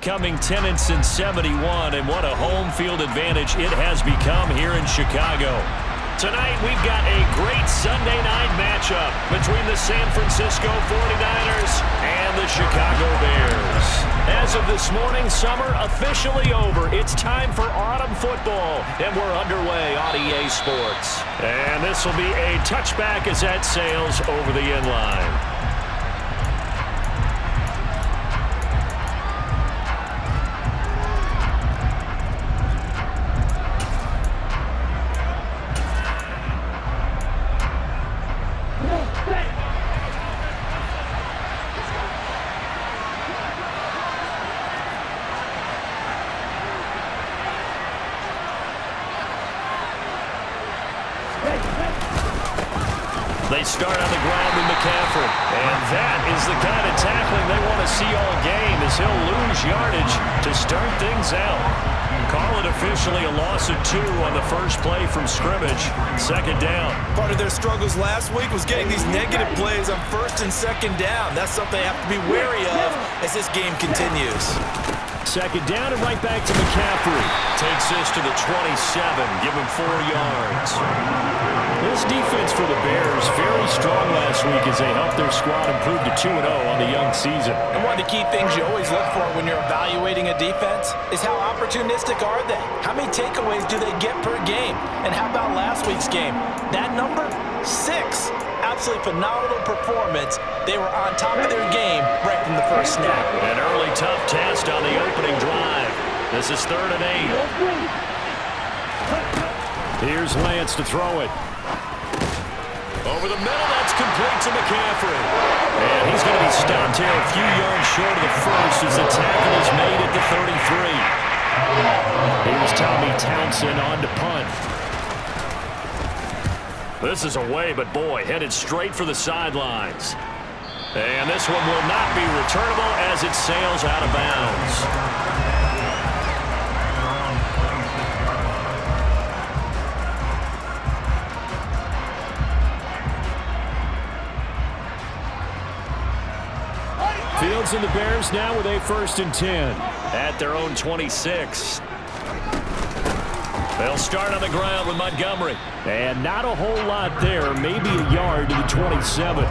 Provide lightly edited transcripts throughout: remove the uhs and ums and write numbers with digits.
Coming 10-71, and what a home field advantage it has become here in Chicago. Tonight, we've got a great Sunday night matchup between the San Francisco 49ers and the Chicago Bears. As of this morning, summer officially over. It's time for autumn football, and we're underway on EA Sports. And this will be a touchback as that sails over the end line. They start on the ground with McCaffrey. And that is the kind of tackling they want to see all game, as he'll lose yardage to start things out. Call it officially a loss of 2 on the first play from scrimmage. Second down. Part of their struggles last week was getting these negative plays on first and second down. That's something they have to be wary of as this game continues. Second down and right back to McCaffrey. Takes this to the 27. Give him 4 yards. This defense for the Bears very strong last week as they helped their squad improve to 2-0 on the young season. And one of the key things you always look for when you're evaluating a defense is how opportunistic are they? How many takeaways do they get per game? And how about last week's game? That number? 6. Absolutely phenomenal performance. They were on top of their game right from the first snap. An early tough test on the opening drive. This is 3rd and 8. Here's Lance to throw it. Over the middle, that's complete to McCaffrey. And he's going to be stopped here a few yards short of the first as the tackle is made at the 33. Here's Tommy Townsend on to punt. This is away, but boy, headed straight for the sidelines. And this one will not be returnable as it sails out of bounds. Fields and the Bears now with a 1st and 10 at their own 26. They'll start on the ground with Montgomery. And not a whole lot there, maybe a yard to the 27.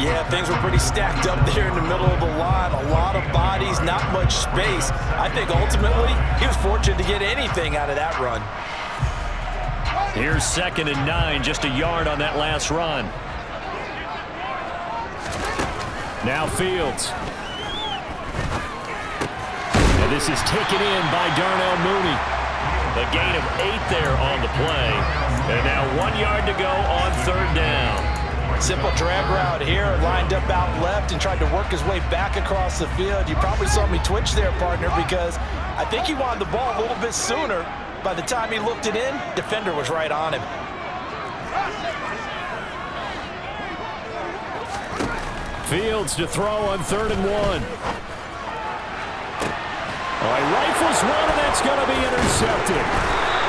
Yeah, things were pretty stacked up there in the middle of the line. A lot of bodies, not much space. I think ultimately he was fortunate to get anything out of that run. Here's 2nd and 9, just a yard on that last run. Now Fields. And this is taken in by Darnell Mooney. A gain of 8 there on the play. And now 1 yard to go on 3rd down. Simple drag route here, lined up out left and tried to work his way back across the field. You probably saw me twitch there, partner, because I think he wanted the ball a little bit sooner. By the time he looked it in, defender was right on him. Fields to throw on 3rd and 1. All right, rifles one, and that's going to be intercepted.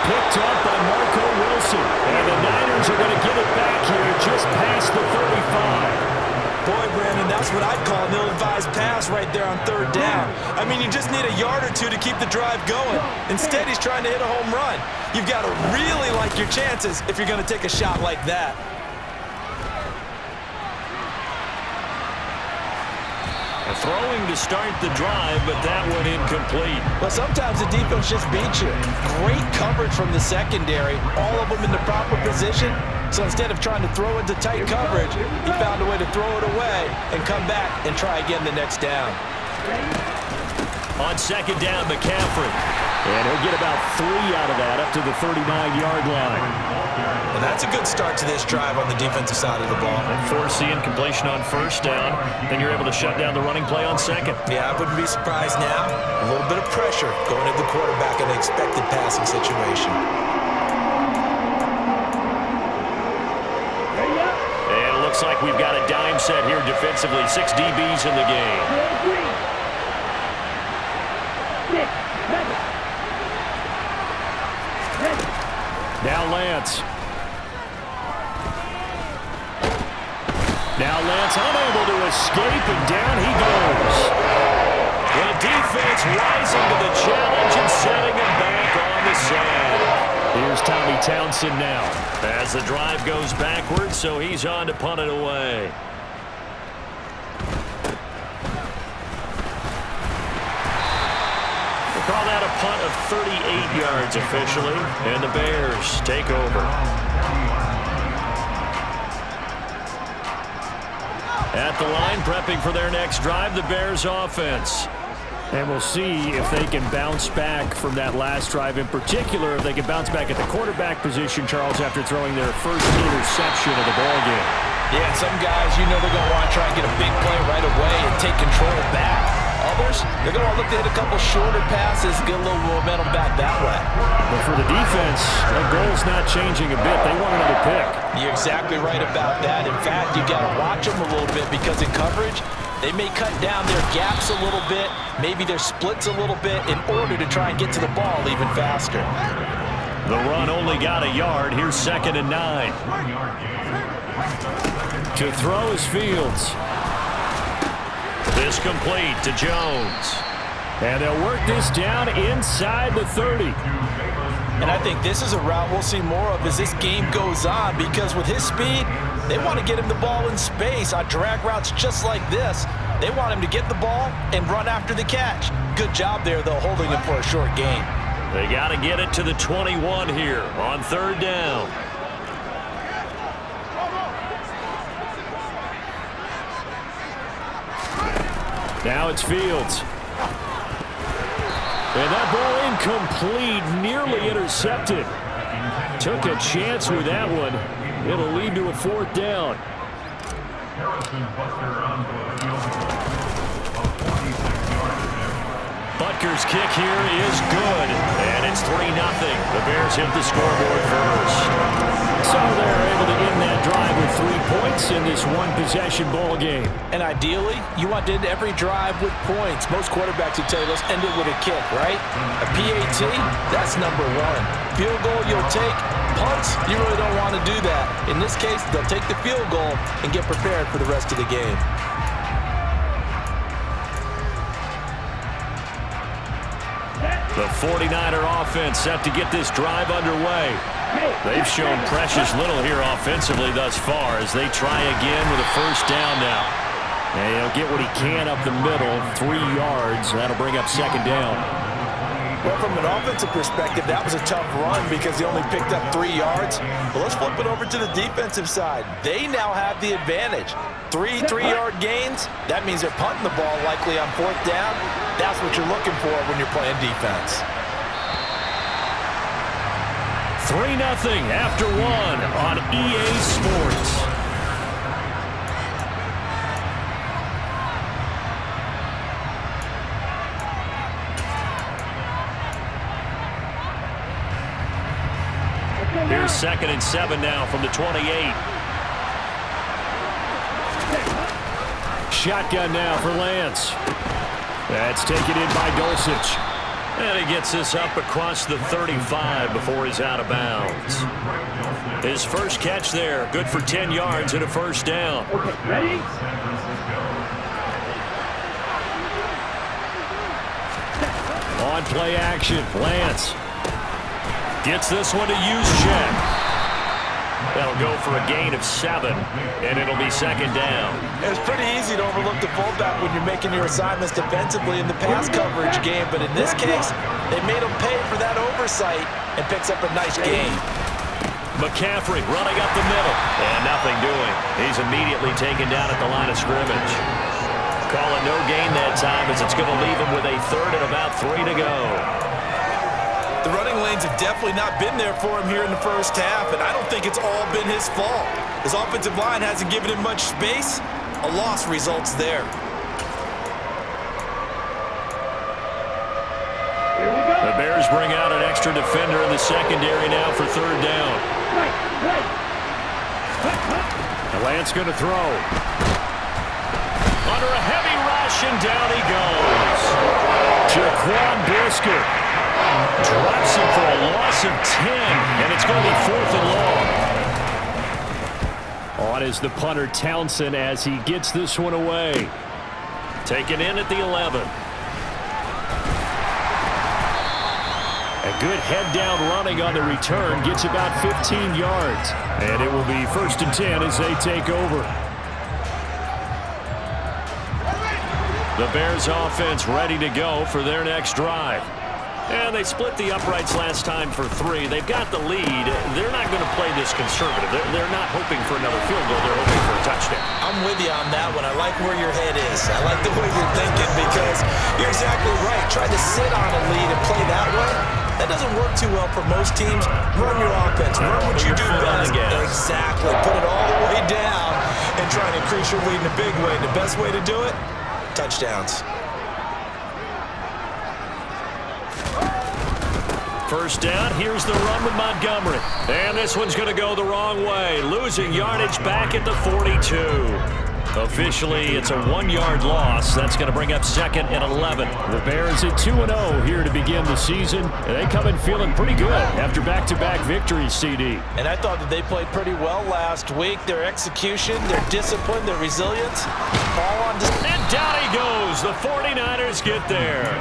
Picked up by Marco Wilson. And the Niners are going to get it back here just past the 35. Boy, Brandon, that's what I'd call an ill-advised pass right there on 3rd down. I mean, you just need a yard or 2 to keep the drive going. Instead, he's trying to hit a home run. You've got to really like your chances if you're going to take a shot like that. Throwing to start the drive, but that one incomplete. Well, sometimes the defense just beats you. Great coverage from the secondary. All of them in the proper position. So instead of trying to throw into tight coverage, he found a way to throw it away and come back and try again the next down. On 2nd down, McCaffrey. And he'll get about 3 out of that up to the 39-yard line. And that's a good start to this drive on the defensive side of the ball. And force the incompletion on 1st down. Then you're able to shut down the running play on 2nd. Yeah, I wouldn't be surprised now. A little bit of pressure going into the quarterback in an expected passing situation. And it looks like we've got a dime set here defensively. 6 DBs in the game. Now Lance. Now Lance unable to escape, and down he goes. The defense rising to the challenge and setting him back on the sand. Here's Tommy Townsend now as the drive goes backwards, so he's on to punt it away. Call that a punt of 38 yards officially, and the Bears take over. At the line, prepping for their next drive, the Bears offense. And we'll see if they can bounce back from that last drive. In particular, if they can bounce back at the quarterback position, Charles, after throwing their first interception of the ballgame. Yeah, some guys, you know they're going to want to try and get a big play right away and take control back. Others, they're going to look to hit a couple shorter passes, get a little momentum back that way. But for the defense, the goal's not changing a bit. They want another pick. You're exactly right about that. In fact, you got to watch them a little bit because in coverage, they may cut down their gaps a little bit, maybe their splits a little bit in order to try and get to the ball even faster. The run only got a yard. Here's 2nd and 9. To throw is Fields. This complete to Jones. And they'll work this down inside the 30. And I think this is a route we'll see more of as this game goes on, because with his speed, they want to get him the ball in space on drag routes just like this. They want him to get the ball and run after the catch. Good job there, though, holding him for a short gain. They got to get it to the 21 here on 3rd down. Now it's Fields. And that ball incomplete, nearly intercepted. Took a chance with that one. It'll lead to a 4th down. Butker's kick here is good, and it's 3-0. The Bears hit the scoreboard first. So they're able to end that drive with 3 points in this one-possession ball game. And ideally, you want to end every drive with points. Most quarterbacks would tell you, let's end it with a kick, right? A PAT, that's number 1. Field goal, you'll take. Punts, you really don't want to do that. In this case, they'll take the field goal and get prepared for the rest of the game. The 49er offense set to get this drive underway. They've shown precious little here offensively thus far as they try again with a 1st down now. And he'll get what he can up the middle, 3 yards. That'll bring up 2nd down. Well, from an offensive perspective, that was a tough run because he only picked up 3 yards. But let's flip it over to the defensive side. They now have the advantage. 3 3-yard gains, that means they're punting the ball likely on 4th down. That's what you're looking for when you're playing defense. 3-0 after 1 on EA Sports. Here's 2nd and 7 now from the 28. Shotgun now for Lance. That's taken in by Dulcich. And he gets this up across the 35 before he's out of bounds. His first catch there, good for 10 yards and a 1st down. Okay, ready? On play action, Lance gets this one to Juszczyk. That'll go for a gain of 7, and it'll be 2nd down. It's pretty easy to overlook the fullback when you're making your assignments defensively in the pass coverage game, but in this case, they made him pay for that oversight and picks up a nice gain. McCaffrey running up the middle, and nothing doing. He's immediately taken down at the line of scrimmage. Calling no gain that time as it's going to leave him with a 3rd and about 3 to go. The running lanes have definitely not been there for him here in the first half, and I don't think it's all been his fault. His offensive line hasn't given him much space. A loss results there. The Bears bring out an extra defender in the secondary now for 3rd down. Lance going to throw. Under a heavy rush, and down he goes. Jaquan Brisker drops him for a loss of 10, and it's going to be 4th and long. On is the punter Townsend as he gets this one away. Taken in at the 11. Good head-down running on the return. Gets about 15 yards. And it will be 1st and 10 as they take over. The Bears offense ready to go for their next drive. And they split the uprights last time for 3. They've got the lead. They're not going to play this conservative. They're not hoping for another field goal. They're hoping for a touchdown. I'm with you on that one. I like where your head is. I like the way you're thinking because you're exactly right. Trying to sit on a lead and play that way, that doesn't work too well for most teams. Run your offense. Run what you do best. Exactly. Put it all the way down and try and increase your lead in a big way. The best way to do it, touchdowns. First down, here's the run with Montgomery. And this one's going to go the wrong way. Losing yardage back at the 42. Officially, it's a 1-yard loss. That's going to bring up 2nd and 11. The Bears at 2-0 here to begin the season. And they come in feeling pretty good after back-to-back victories, CD. And I thought that they played pretty well last week. Their execution, their discipline, their resilience, all on display. And down he goes. The 49ers get there.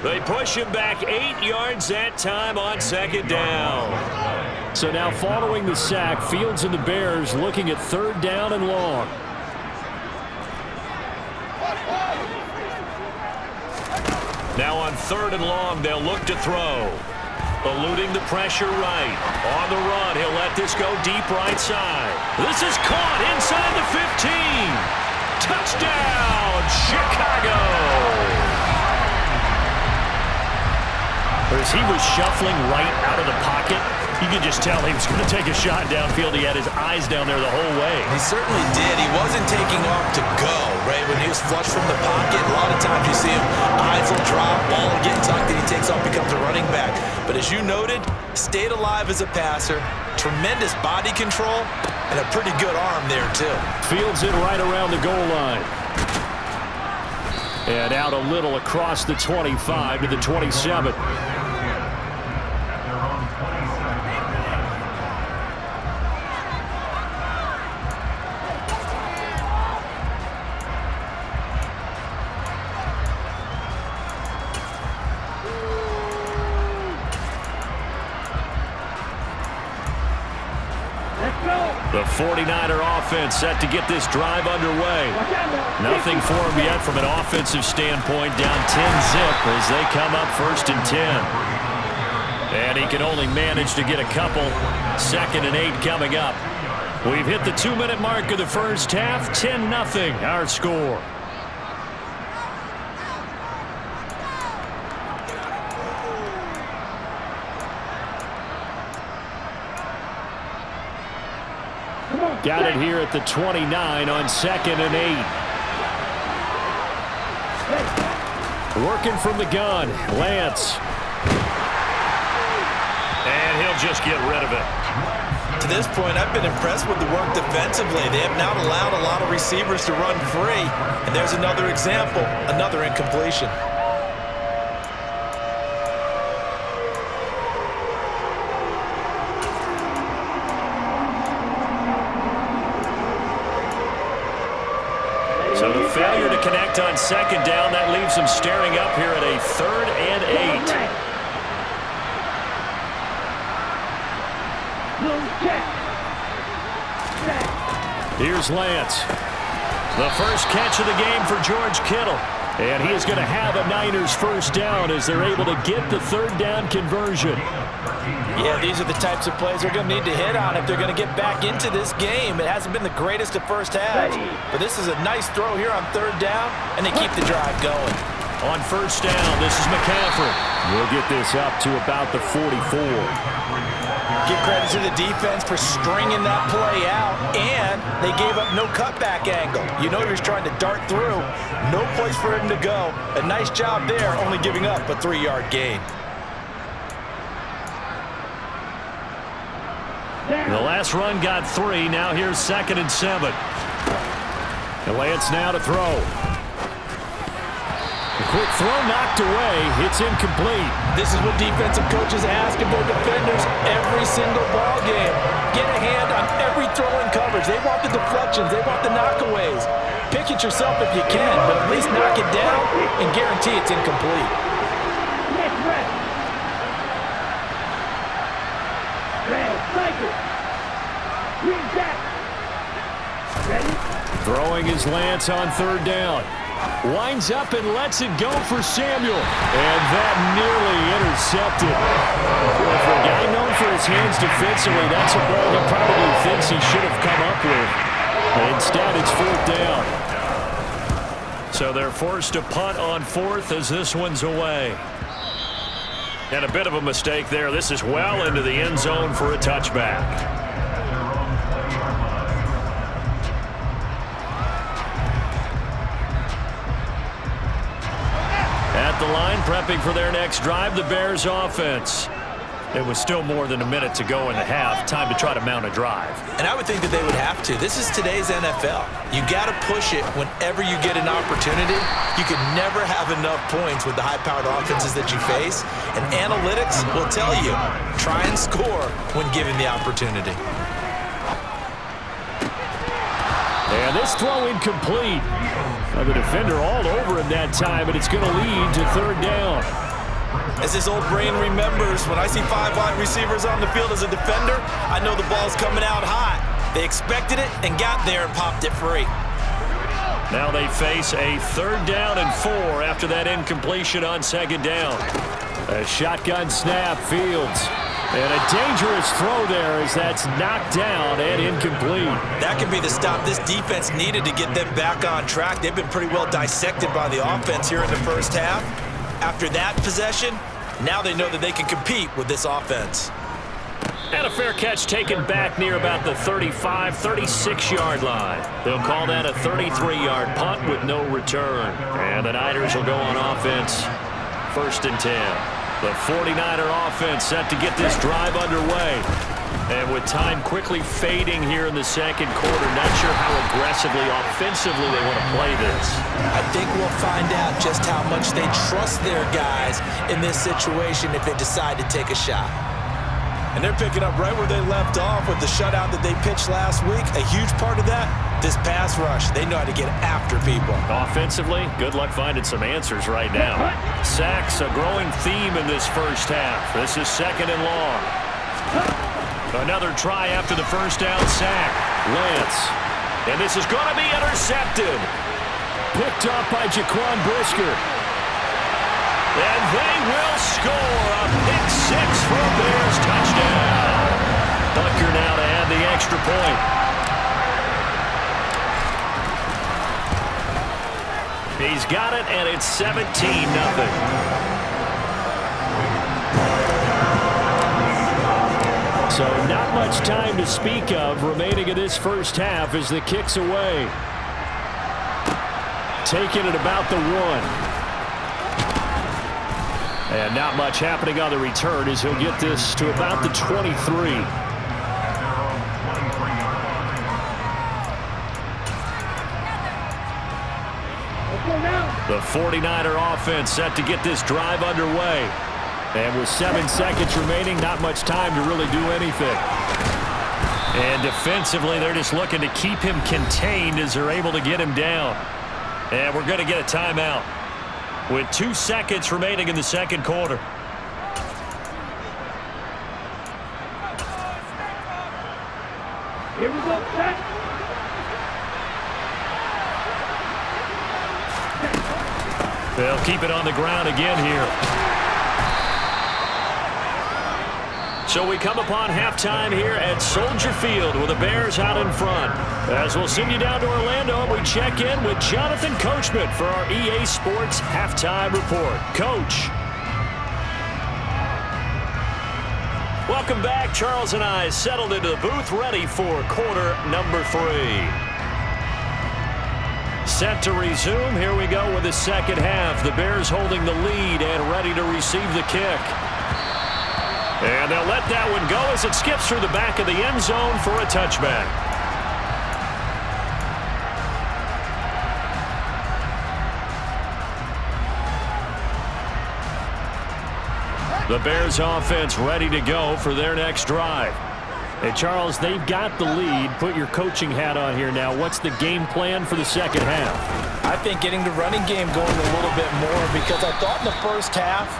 They push him back 8 yards that time on 2nd down. So now following the sack, Fields and the Bears looking at 3rd down and long. Now on 3rd and long, they'll look to throw. Eluding the pressure right. On the run, he'll let this go deep right side. This is caught inside the 15. Touchdown, Chicago. As he was shuffling right out of the pocket, you could just tell he was going to take a shot downfield. He had his eyes down there the whole way. He certainly did. He wasn't taking off to go, right? When he was flush from the pocket, a lot of times you see him, eyes will drop, ball will get tucked, and he takes off, becomes a running back. But as you noted, stayed alive as a passer, tremendous body control, and a pretty good arm there, too. Fields in right around the goal line. And out a little across the 25 to the 27. The 49er offense set to get this drive underway. Nothing for him yet from an offensive standpoint. Down 10-zip as they come up 1st and 10. And he can only manage to get a couple. 2nd and 8 coming up. We've hit the 2-minute mark of the first half. 10-0 our score. Got it here at the 29 on 2nd and 8. Working from the gun, Lance. And he'll just get rid of it. To this point, I've been impressed with the work defensively. They have not allowed a lot of receivers to run free. And there's another example, another incompletion. So the failure to connect on 2nd down, that leaves them staring up here at a 3rd and 8. Here's Lance. The first catch of the game for George Kittle. And he is going to have a Niners first down as they're able to get the 3rd down conversion. Yeah, these are the types of plays they're going to need to hit on if they're going to get back into this game. It hasn't been the greatest of first halves, but this is a nice throw here on 3rd down, and they keep the drive going. On 1st down, this is McCaffrey. We'll get this up to about the 44. Give credit to the defense for stringing that play out, and they gave up no cutback angle. You know you're trying to dart through. No place for him to go. A nice job there, only giving up a 3-yard gain. The last run got 3. Now here's 2nd and 7. And Lance now to throw. A quick throw knocked away. It's incomplete. This is what defensive coaches ask of their defenders every single ball game. Get a hand on every throw in coverage. They want the deflections. They want the knockaways. Pick it yourself if you can, but at least knock it down and guarantee it's incomplete. Throwing his lance on third down. Winds up and lets it go for Samuel. And that nearly intercepted. Well, for a guy known for his hands defensively, that's a ball he probably thinks he should have come up with. Instead, it's fourth down. So they're forced to punt on fourth as this one's away. And a bit of a mistake there. This is well into the end zone for a touchback. At the line, prepping for their next drive, the Bears offense. It was still more than a minute to go in the half. Time to try to mount a drive. And I would think that they would have to. This is today's NFL. You got to push it whenever you get an opportunity. You can never have enough points with the high-powered offenses that you face. And analytics will tell you, try and score when given the opportunity. And this throw incomplete. Now the defender all over him that time, but it's going to lead to third down. As his old brain remembers, when I see 5 wide receivers on the field as a defender, I know the ball's coming out hot. They expected it and got there and popped it free. Now they face a third down and 4 after that incompletion on second down. A shotgun snap, Fields. And a dangerous throw there as that's knocked down and incomplete. That could be the stop this defense needed to get them back on track. They've been pretty well dissected by the offense here in the first half. After that possession, now they know that they can compete with this offense. And a fair catch taken back near about the 35, 36-yard line. They'll call that a 33-yard punt with no return. And the Niners will go on offense. First and 10. The 49er offense set to get this drive underway. And with time quickly fading here in the second quarter, not sure how aggressively, offensively they want to play this. I think we'll find out just how much they trust their guys in this situation if they decide to take a shot. And they're picking up right where they left off with the shutout that they pitched last week. A huge part of that, this pass rush. They know how to get after people. Offensively, good luck finding some answers right now. Sacks, a growing theme in this first half. This is second and long. Another try after the first down sack. Lance. And this is going to be intercepted. Picked up by Jaquan Brisker. And they will score a pick six for a Bears touchdown. Bucker now to add the extra point. He's got it, and it's 17-0. So not much time to speak of remaining in this first half as the kick's away. Taking it about the 1. And not much happening on the return as he'll get this to about the 23. The 49er offense set to get this drive underway. And with 7 seconds remaining, not much time to really do anything. And defensively, they're just looking to keep him contained as they're able to get him down. And we're going to get a timeout with 2 seconds remaining in the second quarter. Here we go, set. They'll keep it on the ground again here. So we come upon halftime here at Soldier Field with the Bears out in front. As we'll send you down to Orlando, we check in with Jonathan Coachman for our EA Sports Halftime Report. Coach. Welcome back. Charles and I settled into the booth ready for quarter number 3. Set to resume. Here we go with the second half. The Bears holding the lead and ready to receive the kick. And they'll let that one go as it skips through the back of the end zone for a touchback. The Bears offense ready to go for their next drive. Hey, Charles, they've got the lead. Put your coaching hat on here now. What's the game plan for the second half? I think getting the running game going a little bit more because I thought in the first half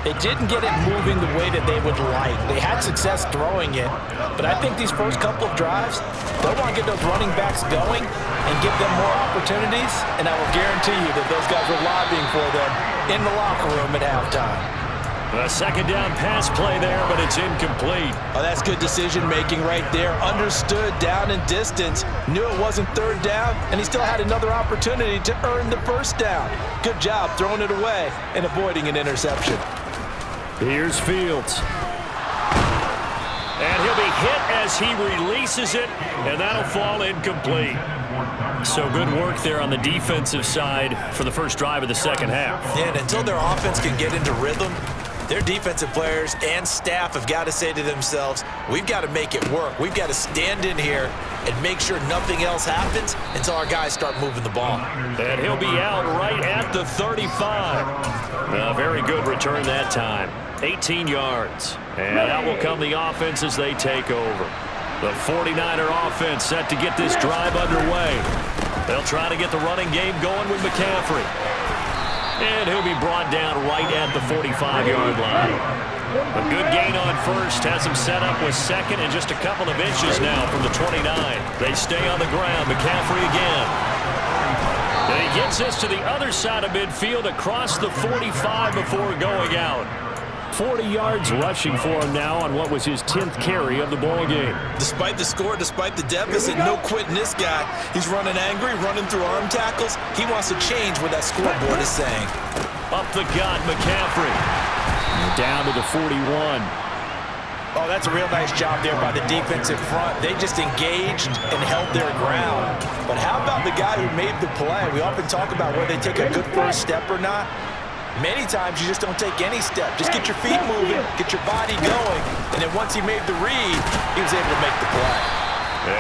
They didn't get it moving the way that they would like. They had success throwing it, but I think these first couple of drives, they'll want to get those running backs going and give them more opportunities, and I will guarantee you that those guys were lobbying for them in the locker room at halftime. A second down pass play there, but it's incomplete. Oh, that's good decision-making right there. Understood down and distance. Knew it wasn't third down, and he still had another opportunity to earn the first down. Good job throwing it away and avoiding an interception. Here's Fields. And he'll be hit as he releases it, and that'll fall incomplete. So good work there on the defensive side for the first drive of the second half. Yeah, and until their offense can get into rhythm, their defensive players and staff have got to say to themselves, we've got to make it work. We've got to stand in here and make sure nothing else happens until our guys start moving the ball. And he'll be out right at the 35. A very good return that time. 18 yards. And out will come the offense as they take over. The 49er offense set to get this drive underway. They'll try to get the running game going with McCaffrey. And he'll be brought down right at the 45-yard line. A good gain on first has him set up with second and just a couple of inches now from the 29. They stay on the ground. McCaffrey again. And he gets this to the other side of midfield across the 45 before going out. 40 yards rushing for him now on what was his 10th carry of the ball game. Despite the score, despite the deficit, no quitting this guy. He's running angry, running through arm tackles. He wants to change what that scoreboard is saying. Up the gut, McCaffrey. Down to the 41. Oh, that's a real nice job there by the defensive front. They just engaged and held their ground. But how about the guy who made the play? We often talk about whether they take a good first step or not. Many times you just don't take any step. Just get your feet moving, get your body going, and then once he made the read, he was able to make the play.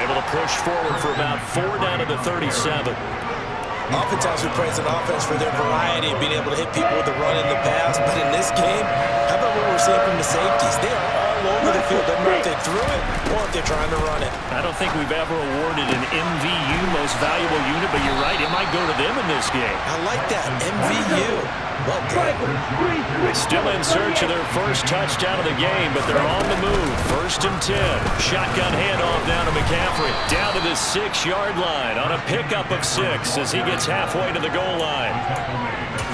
Able to push forward for about 4 down to the 37. Oftentimes we praise an offense for their variety of being able to hit people with the run in the pass, but in this game, how about what we're seeing from the safeties? They are all over the field. Doesn't matter if they threw it or if they're trying to run it. I don't think we've ever awarded an MVU, most valuable unit, but you're right, it might go to them in this game. I like that, MVU. Well done. Still in search of their first touchdown of the game, but they're on the move. 1st and 10. Shotgun handoff down to McCaffrey. Down to the 6-yard line on a pickup of 6 as he gets halfway to the goal line.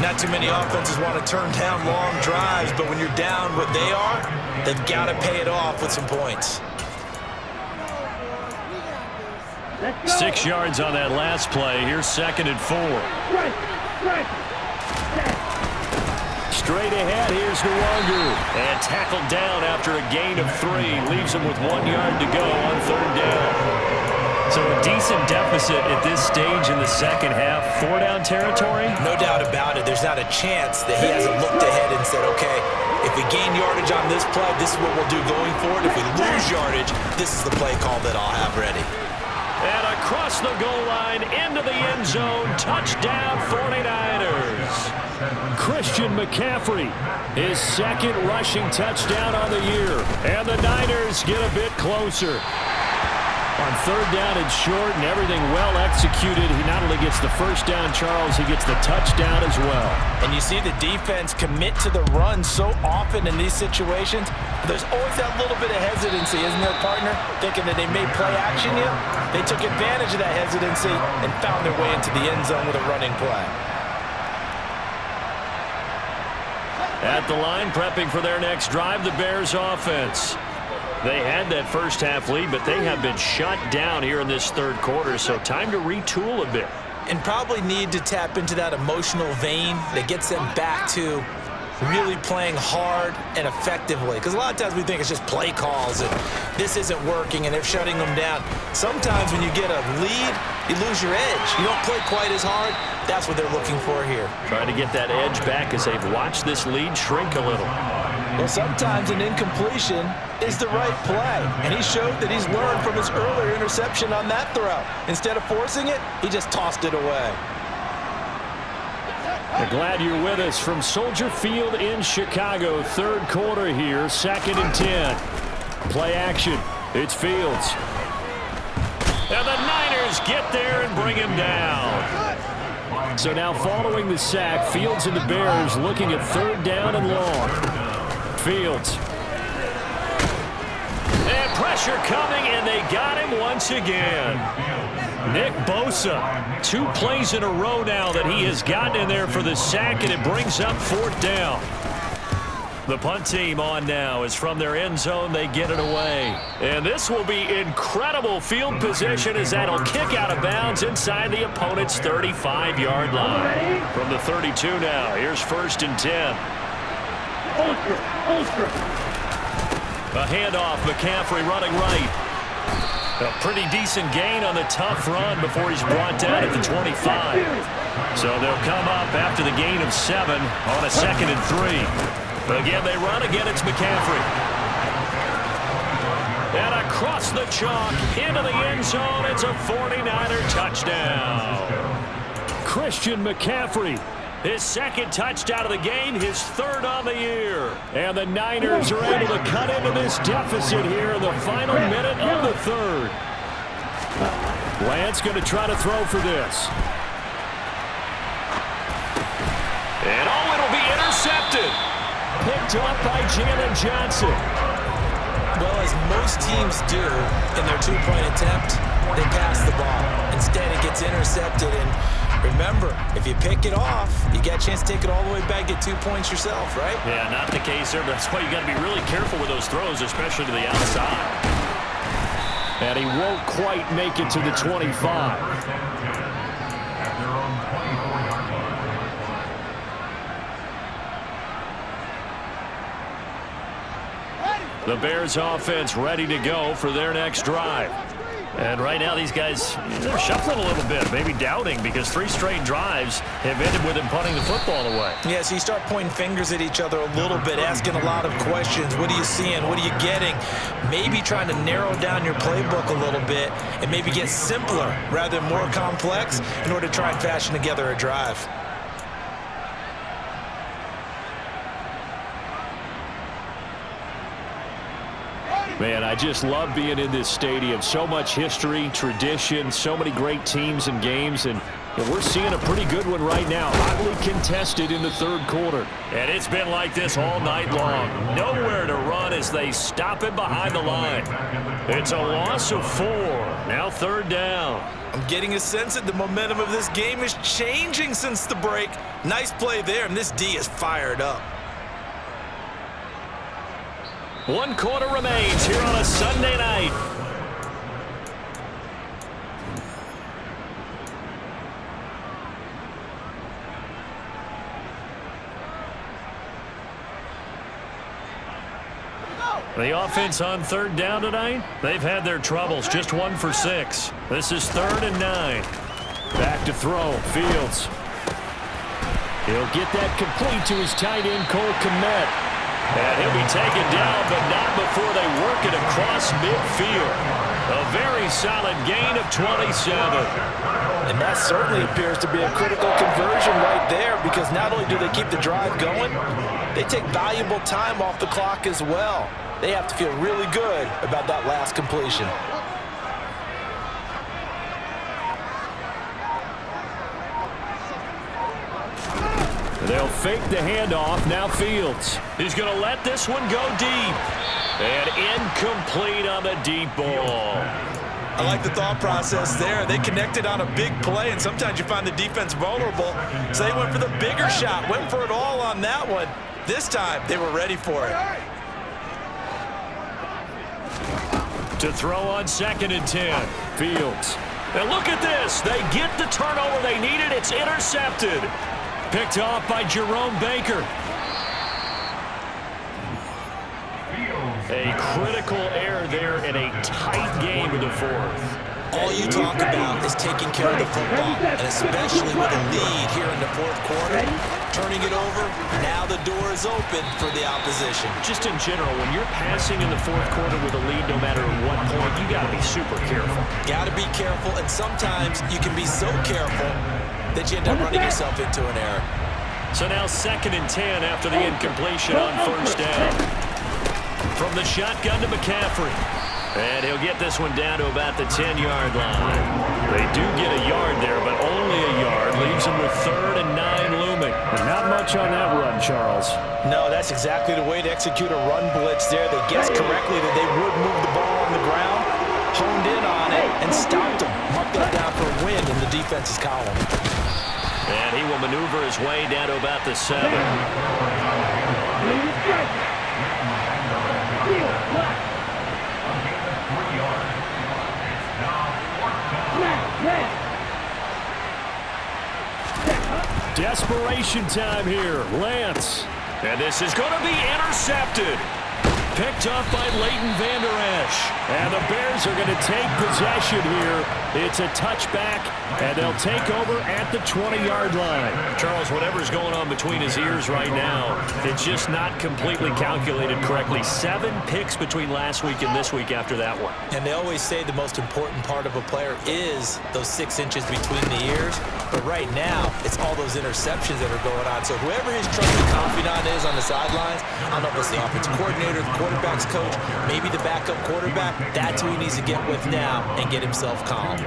Not too many offenses want to turn down long drives, but when you're down what they are, they've got to pay it off with some points. 6 yards on that last play. Here's 2nd and 4. Straight ahead, here's Nwangu. And tackled down after a gain of 3. Leaves him with 1 yard to go on 3rd down. So a decent deficit at this stage in the second half. 4-down territory? No doubt about it. There's not a chance that he hasn't looked ahead and said, okay, if we gain yardage on this play, this is what we'll do going forward. If we lose yardage, this is the play call that I'll have ready. And across the goal line, into the end zone, touchdown 49ers. Christian McCaffrey, his 2nd rushing touchdown on the year. And the Niners get a bit closer. On 3rd down and short and everything well executed, he not only gets the first down, Charles, he gets the touchdown as well. And you see the defense commit to the run so often in these situations. There's always that little bit of hesitancy, isn't there, partner? Thinking that they may play action you. They took advantage of that hesitancy and found their way into the end zone with a running play. At the line, prepping for their next drive, the Bears offense. They had that first half lead, but they have been shut down here in this 3rd quarter, so time to retool a bit. And probably need to tap into that emotional vein that gets them back to really playing hard and effectively. Because a lot of times we think it's just play calls and this isn't working and they're shutting them down. Sometimes when you get a lead, you lose your edge. You don't play quite as hard. That's what they're looking for here. Trying to get that edge back as they've watched this lead shrink a little. Well, sometimes an incompletion is the right play, and he showed that he's learned from his earlier interception on that throw. Instead of forcing it, he just tossed it away. We're glad you're with us from Soldier Field in Chicago. 3rd quarter here, 2nd and 10. Play action. It's Fields. And the Niners get there and bring him down. So now following the sack, Fields and the Bears looking at 3rd down and long. Fields. And pressure coming, and they got him once again. Nick Bosa, 2 plays in a row now that he has gotten in there for the sack, and it brings up 4th down. The punt team on now is from their end zone. They get it away. And this will be incredible field position as that'll kick out of bounds inside the opponent's 35-yard line. From the 32 now, here's 1st and 10. A handoff, McCaffrey running right. A pretty decent gain on the tough run before he's brought down at the 25. So they'll come up after the gain of 7 on a 2nd and 3. Again, they run. Again, it's McCaffrey. And across the chalk, into the end zone, it's a 49er touchdown. Christian McCaffrey, his 2nd touchdown of the game, his 3rd on the year. And the Niners are able to cut into this deficit here in the final minute of the 3rd. Lance going to try to throw for this. And oh, it'll be intercepted. Picked up by Jalen Johnson. Well, as most teams do in their 2-point attempt, they pass the ball. Instead, it gets intercepted. And remember, if you pick it off, you get a chance to take it all the way back, get 2 points yourself, right? Yeah, not the case there, but that's why you got to be really careful with those throws, especially to the outside. And he won't quite make it to the 25. The Bears offense ready to go for their next drive. And right now these guys, they're shuffling a little bit, maybe doubting, because 3 straight drives have ended with them punting the football away. Yeah, so you start pointing fingers at each other a little bit, asking a lot of questions. What are you seeing? What are you getting? Maybe trying to narrow down your playbook a little bit and maybe get simpler rather than more complex in order to try and fashion together a drive. Man, I just love being in this stadium. So much history, tradition, so many great teams and games, and we're seeing a pretty good one right now. Hotly contested in the 3rd quarter. And it's been like this all night long. Nowhere to run as they stop him behind the line. It's a loss of 4. Now 3rd down. I'm getting a sense that the momentum of this game is changing since the break. Nice play there, and this D is fired up. 1 quarter remains here on a Sunday night. The offense on 3rd down tonight, they've had their troubles. Just 1 for 6. This is 3rd and 9. Back to throw. Fields. He'll get that complete to his tight end, Cole Kmet. And he'll be taken down, but not before they work it across midfield. A very solid gain of 27. And that certainly appears to be a critical conversion right there, because not only do they keep the drive going, they take valuable time off the clock as well. They have to feel really good about that last completion. They'll fake the handoff. Now Fields. He's going to let this one go deep. And incomplete on the deep ball. I like the thought process there. They connected on a big play, and sometimes you find the defense vulnerable. So they went for the bigger shot, went for it all on that one. This time, they were ready for it. To throw on 2nd and 10. Fields. And look at this. They get the turnover they needed. It's intercepted. Picked off by Jerome Baker. A critical error there in a tight game in the 4th. All you talk about is taking care of the football, and especially with a lead here in the 4th quarter. Turning it over, now the door is open for the opposition. Just in general, when you're passing in the 4th quarter with a lead, no matter what point, you got to be super careful. Got to be careful, and sometimes you can be so careful that you end up running yourself into an error. So now 2nd and 10 after the incompletion on 1st down. From the shotgun to McCaffrey. And he'll get this one down to about the 10-yard line. They do get a yard there, but only a yard. Leads leaves him with 3rd and 9 looming. Not much on that run, Charles. No, that's exactly the way to execute a run blitz there. They guessed correctly that they would move the ball on the ground, honed in on it, and stopped them. Marked that down for a win in the defense's column. And he will maneuver his way down to about the 7. Desperation time here. Lance. And this is going to be intercepted. Picked off by Leighton Vander Esch. And the Bears are going to take possession here. It's a touchback, and they'll take over at the 20-yard line. Charles, whatever's going on between his ears right now, it's just not completely calculated correctly. 7 picks between last week and this week after that one. And they always say the most important part of a player is those 6 inches between the ears. But right now, it's all those interceptions that are going on. So whoever his trusted confidant is on the sidelines, I don't know if it's the offensive coordinator, the quarterback's coach, maybe the backup quarterback, that's who he needs to get with now and get himself calm.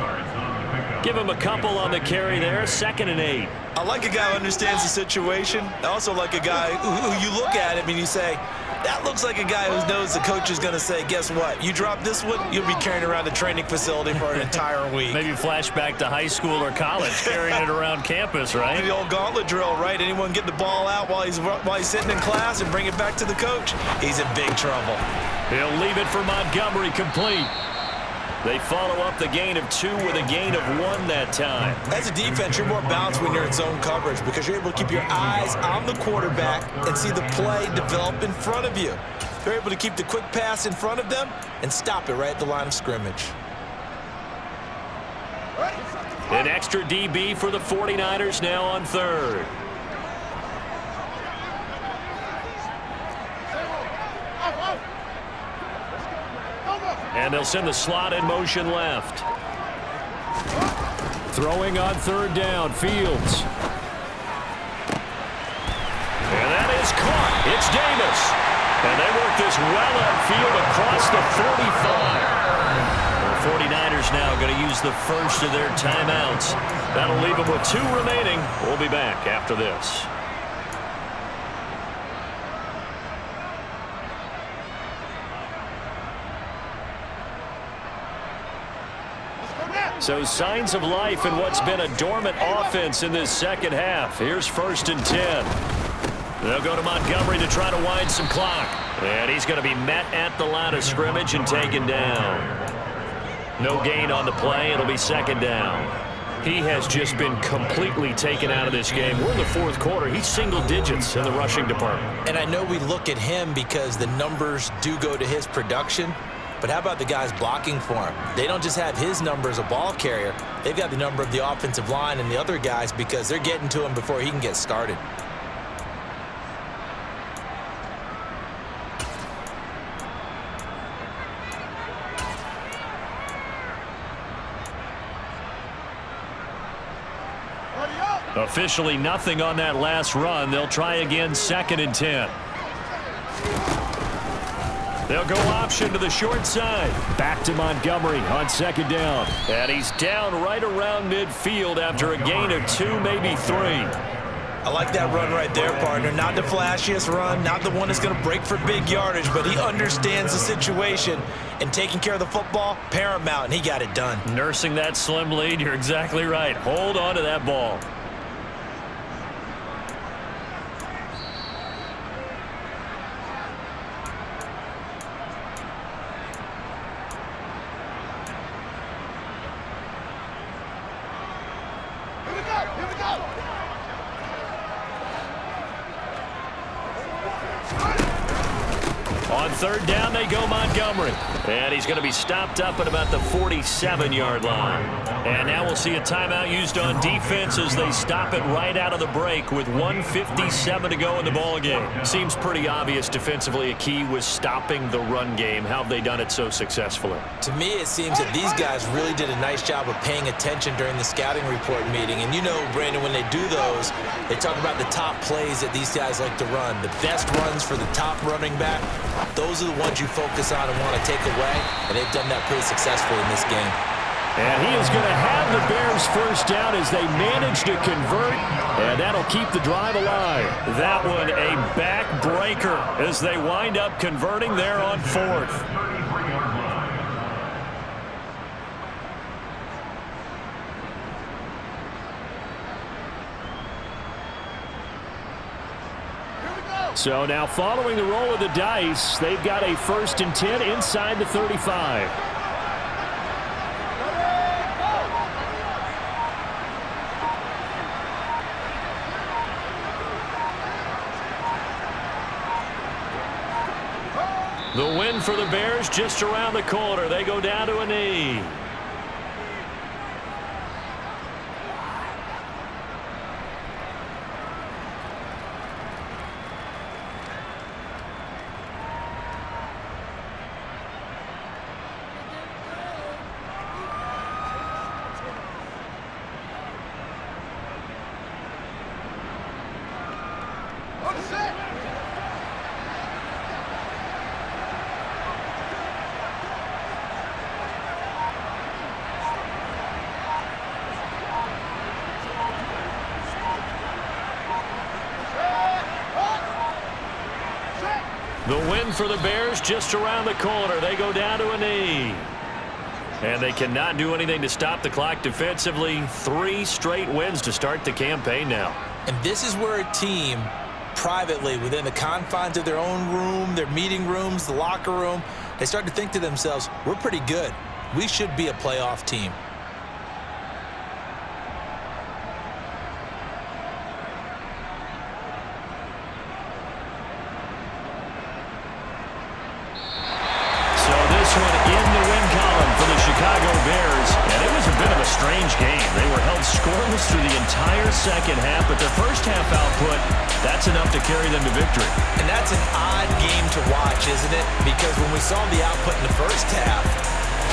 Give him a couple on the carry there, 2nd and 8. I like a guy who understands the situation. I also like a guy who you look at him and you say, that looks like a guy who knows the coach is going to say, guess what? You drop this one, you'll be carrying around the training facility for an entire week. Maybe flashback to high school or college, carrying it around campus, right? The old gauntlet drill, right? Anyone get the ball out while he's sitting in class and bring it back to the coach? He's in big trouble. He'll leave it for Montgomery complete. They follow up the gain of 2 with a gain of 1 that time. As a defense, you're more balanced when you're in zone coverage because you're able to keep your eyes on the quarterback and see the play develop in front of you. They're able to keep the quick pass in front of them and stop it right at the line of scrimmage. An extra DB for the 49ers now on 3rd. And they'll send the slot in motion left. Throwing on 3rd down, Fields. And that is caught. It's Davis. And they work this well upfield across the 45. The 49ers now going to use the first of their timeouts. That'll leave them with 2 remaining. We'll be back after this. So signs of life in what's been a dormant offense in this second half. Here's 1st and 10. They'll go to Montgomery to try to wind some clock. And he's going to be met at the line of scrimmage and taken down. No gain on the play. It'll be 2nd down. He has just been completely taken out of this game. We're in the 4th quarter. He's single digits in the rushing department. And I know we look at him because the numbers do go to his production. But how about the guys blocking for him? They don't just have his number as a ball carrier. They've got the number of the offensive line and the other guys because they're getting to him before he can get started. Officially nothing on that last run. They'll try again, 2nd and 10. They'll go option to the short side. Back to Montgomery on 2nd down. And he's down right around midfield after a gain of 2, maybe 3. I like that run right there, partner. Not the flashiest run, not the one that's going to break for big yardage, but he understands the situation, and taking care of the football, paramount, and he got it done. Nursing that slim lead, you're exactly right. Hold on to that ball. On 3rd down, they go Montgomery. And he's going to be stopped up at about the 47-yard line. And now we'll see a timeout used on defense as they stop it right out of the break with 1:57 to go in the ballgame. Seems pretty obvious defensively a key was stopping the run game. How have they done it so successfully? To me, it seems that these guys really did a nice job of paying attention during the scouting report meeting. And you know, Brandon, when they do those, they talk about the top plays that these guys like to run. The best runs for the top running back. Those are the ones you focus on and want to take away, and they've done that pretty successfully in this game. And he is going to have the Bears first down as they manage to convert, and that'll keep the drive alive. That one a back-breaker as they wind up converting there on fourth. So now following the roll of the dice, they've got a 1st and 10 inside the 35. The win for the Bears just around the corner. They go down to a knee. The win for the Bears just around the corner. They go down to a knee. And they cannot do anything to stop the clock defensively. 3 straight wins to start the campaign now. And this is where a team, privately, within the confines of their own room, their meeting rooms, the locker room, they start to think to themselves, we're pretty good. We should be a playoff team. Strange game. They were held scoreless through the entire second half, but their first half output, that's enough to carry them to victory. And that's an odd game to watch, isn't it? Because when we saw the output in the first half,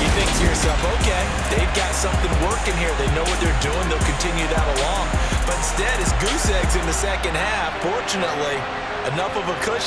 you think to yourself, okay, they've got something working here. They know what they're doing. They'll continue that along. But instead, it's goose eggs in the second half. Fortunately, enough of a cushion